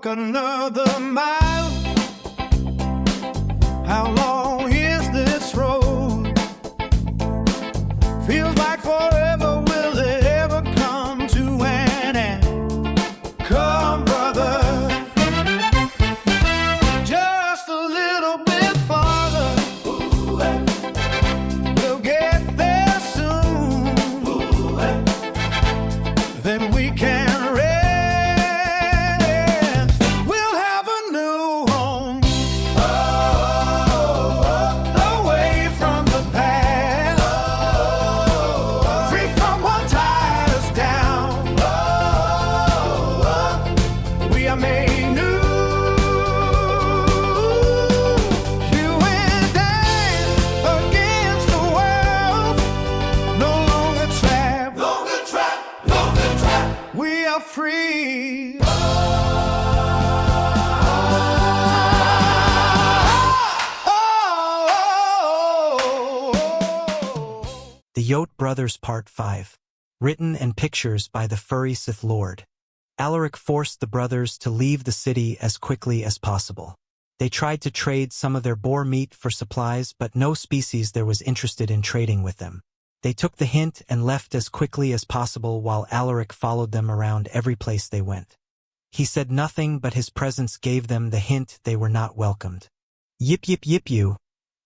walk another mile. How long is this road? Feels like forever. Will it ever come to an end? Come, brother, just a little bit farther. We'll get there soon. Then we can rest. We'll have a new home, away from the past, free from what ties us down. We are made new. You and I against the world, no longer trapped. We are free. The Yote Brothers Part 5. Written and pictures by the Furry Sith Lord. Alaric forced the brothers to leave the city as quickly as possible. They tried to trade some of their boar meat for supplies, but no species there was interested in trading with them. They took the hint and left as quickly as possible while Alaric followed them around every place they went. He said nothing, but his presence gave them the hint they were not welcomed. Yip yip yip you,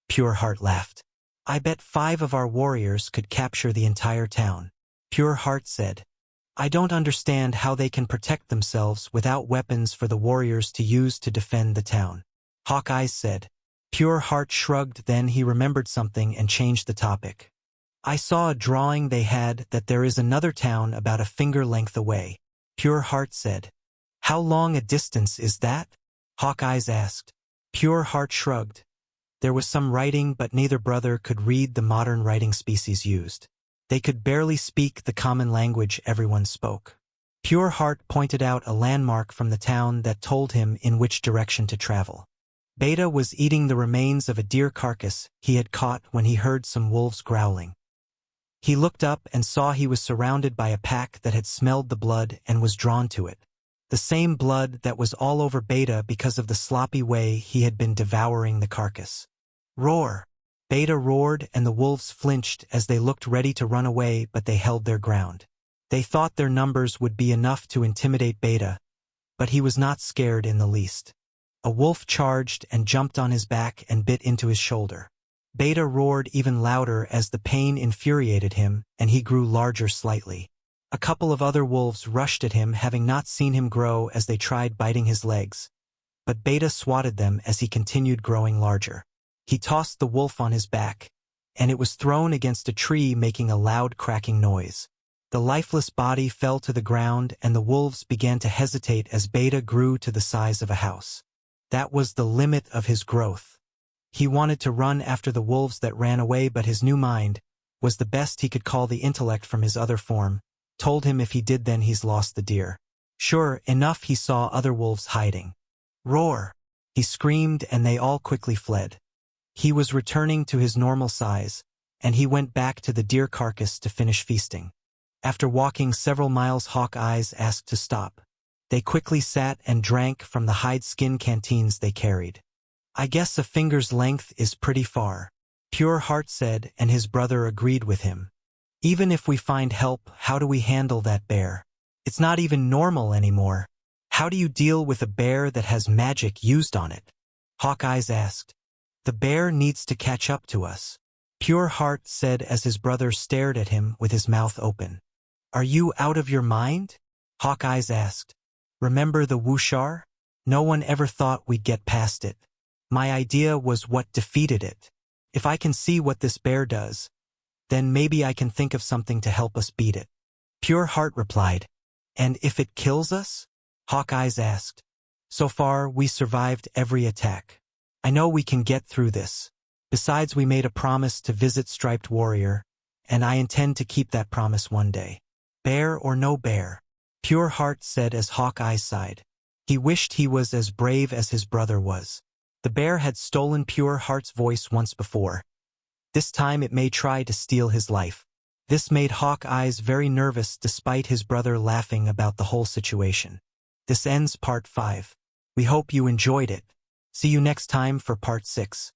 Pure Heart laughed. I bet 5 of our warriors could capture the entire town. Pure Heart said, I don't understand how they can protect themselves without weapons for the warriors to use to defend the town. Hawkeye said. Pure Heart shrugged, then he remembered something and changed the topic. I saw a drawing they had that there is another town about a finger length away. Pure Heart said. How long a distance is that? Hawkeyes asked. Pure Heart shrugged. There was some writing, but neither brother could read the modern writing species used. They could barely speak the common language everyone spoke. Pure Heart pointed out a landmark from the town that told him in which direction to travel. Beta was eating the remains of a deer carcass he had caught when he heard some wolves growling. He looked up and saw he was surrounded by a pack that had smelled the blood and was drawn to it. The same blood that was all over Beta because of the sloppy way he had been devouring the carcass. Roar! Beta roared, and the wolves flinched as they looked ready to run away, but they held their ground. They thought their numbers would be enough to intimidate Beta, but he was not scared in the least. A wolf charged and jumped on his back and bit into his shoulder. Beta roared even louder as the pain infuriated him, and he grew larger slightly. A couple of other wolves rushed at him, having not seen him grow, as they tried biting his legs. But Beta swatted them as he continued growing larger. He tossed the wolf on his back, and it was thrown against a tree, making a loud cracking noise. The lifeless body fell to the ground, and the wolves began to hesitate as Beta grew to the size of a house. That was the limit of his growth. He wanted to run after the wolves that ran away, but his new mind was the best he could call the intellect from his other form, told him if he did then he's lost the deer. Sure enough, he saw other wolves hiding. Roar! He screamed, and they all quickly fled. He was returning to his normal size, and he went back to the deer carcass to finish feasting. After walking several miles, Hawkeyes asked to stop. They quickly sat and drank from the hide-skin canteens they carried. I guess a finger's length is pretty far, Pure Heart said, and his brother agreed with him. Even if we find help, how do we handle that bear? It's not even normal anymore. How do you deal with a bear that has magic used on it? Hawkeyes asked. The bear needs to catch up to us, Pure Heart said as his brother stared at him with his mouth open. Are you out of your mind? Hawkeyes asked. Remember the Wushar? No one ever thought we'd get past it. My idea was what defeated it. If I can see what this bear does, then maybe I can think of something to help us beat it. Pure Heart replied. And if it kills us? Hawkeyes asked. So far, we survived every attack. I know we can get through this. Besides, we made a promise to visit Striped Warrior, and I intend to keep that promise one day. Bear or no bear, Pure Heart said as Hawkeye sighed. He wished he was as brave as his brother was. The bear had stolen Pure Heart's voice once before. This time it may try to steal his life. This made Hawkeye's very nervous despite his brother laughing about the whole situation. This ends Part 5. We hope you enjoyed it. See you next time for part 6.